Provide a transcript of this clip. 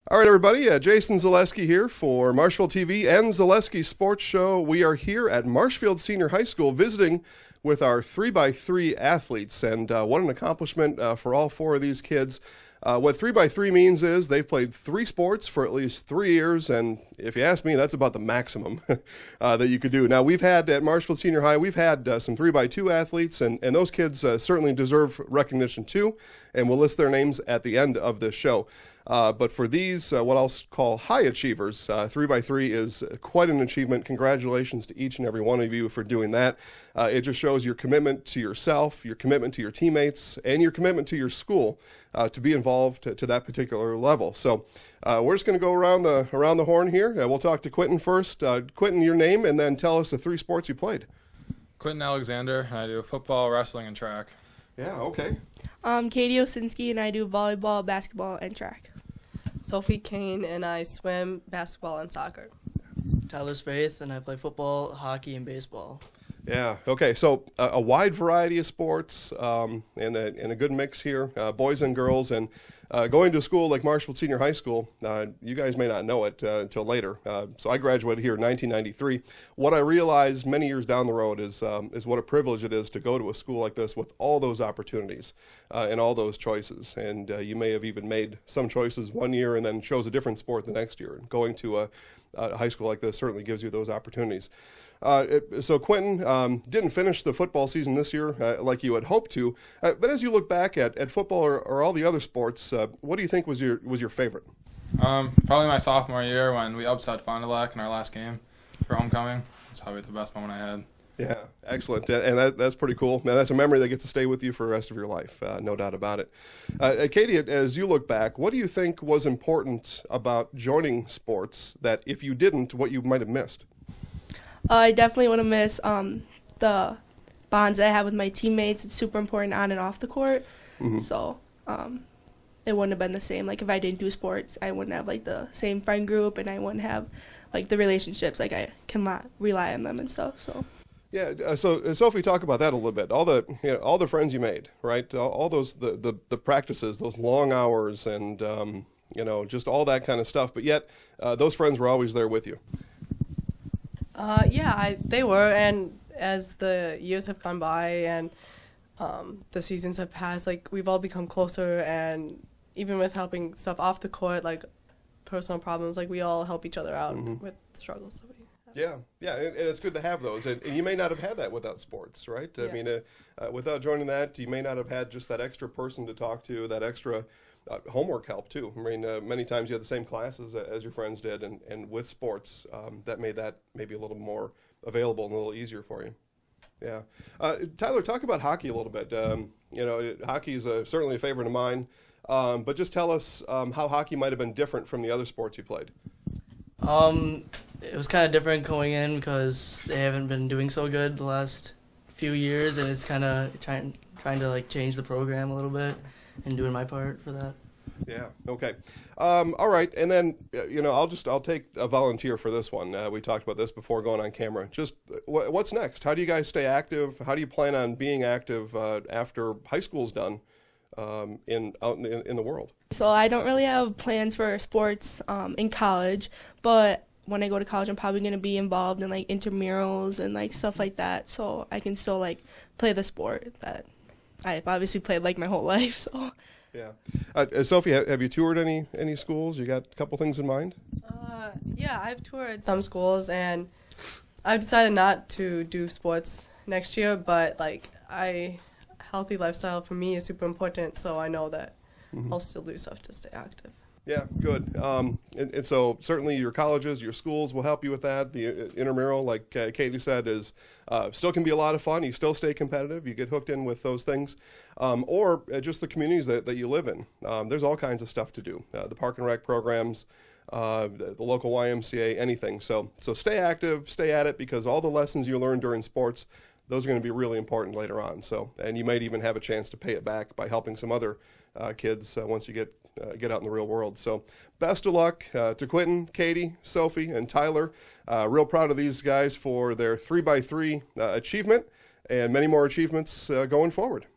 All right, everybody. Jason Zaleski here for Marshfield TV and Zaleski Sports Show. We are here at Marshfield Senior High School visiting with our 3x3 athletes, and what an accomplishment for all four of these kids. What 3x3 means is they've played 3 sports for at least 3 years, and if you ask me, that's about the maximum that you could do. Now, we've had at Marshfield Senior High, we've had some 3x2 athletes, and those kids certainly deserve recognition too, and we'll list their names at the end of this show. But for these, what I'll call high achievers, 3x3 is quite an achievement. Congratulations to each and every one of you for doing that. It just shows your commitment to yourself, your commitment to your teammates, and your commitment to your school to be involved to that particular level. So we're just going to go around the horn here. We'll talk to Quentin first. Quentin, your name, and then tell us the 3 sports you played. Quentin Alexander, and I do football, wrestling, and track. Yeah, okay. Katie Osinski, and I do volleyball, basketball, and track. Sophie Kane, and I swim, basketball, and soccer. Tyler Spaeth, and I play football, hockey, and baseball. Yeah, okay, so a wide variety of sports and a good mix here, boys and girls, and going to a school like Marshfield Senior High School, you guys may not know it until later. So I graduated here in 1993. What I realized many years down the road is what a privilege it is to go to a school like this with all those opportunities and all those choices. And you may have even made some choices one year and then chose a different sport the next year. Going to a high school like this certainly gives you those opportunities. So Quentin didn't finish the football season this year like you had hoped to, but as you look back at football or all the other sports, what do you think was your favorite? Probably my sophomore year when we upset Fond du Lac in our last game for homecoming. It's probably the best moment I had. Yeah, excellent, and that's pretty cool. Now, that's a memory that gets to stay with you for the rest of your life, no doubt about it. Katie, as you look back, what do you think was important about joining sports that if you didn't, what you might have missed? I definitely want to miss the bonds that I have with my teammates. It's super important on and off the court. Mm-hmm. So it wouldn't have been the same. Like if I didn't do sports, I wouldn't have like the same friend group, and I wouldn't have like the relationships. Like I can rely on them and stuff. So. Yeah. So Sophie, talk about that a little bit. All the friends you made, right? All those the practices, those long hours, and just all that kind of stuff. But yet those friends were always there with you. They were, and as the years have gone by and the seasons have passed, like we've all become closer, and even with helping stuff off the court, like personal problems, like we all help each other out with struggles that we have. Yeah, and it's good to have those, and you may not have had that without sports, right? Yeah. I mean, without joining that, you may not have had just that extra person to talk to, that extra homework help too. I mean, many times you had the same classes as your friends did, and with sports, that made that maybe a little more available and a little easier for you. Yeah. Tyler, talk about hockey a little bit. Hockey is certainly a favorite of mine, but just tell us how hockey might have been different from the other sports you played. It was kind of different going in because they haven't been doing so good the last few years, and it's kind of trying to like change the program a little bit and doing my part for that. Yeah. Okay. All right. And then I'll take a volunteer for this one. We talked about this before going on camera. Just what's next? How do you guys stay active? How do you plan on being active after high school's done out in the world? So I don't really have plans for sports in college, but when I go to college, I'm probably going to be involved in like intramurals and like stuff like that, so I can still like play the sport that I've obviously played like my whole life. So. Yeah. Sophie, have you toured any schools? You got a couple things in mind? Yeah, I've toured some schools, and I've decided not to do sports next year, but like healthy lifestyle for me is super important, so I know that I'll still do stuff to stay active. Yeah, good. And so certainly your colleges, your schools will help you with that. The intramural, like Katie said, is still can be a lot of fun. You still stay competitive. You get hooked in with those things. Or just the communities that you live in. There's all kinds of stuff to do. The Park and Rec programs, the local YMCA, anything. So stay active, stay at it, because all the lessons you learn during sports, those are going to be really important later on. And you might even have a chance to pay it back by helping some other kids once you get out in the real world. So best of luck to Quentin, Katie, Sophie, and Tyler. Real proud of these guys for their 3x3 achievement and many more achievements going forward.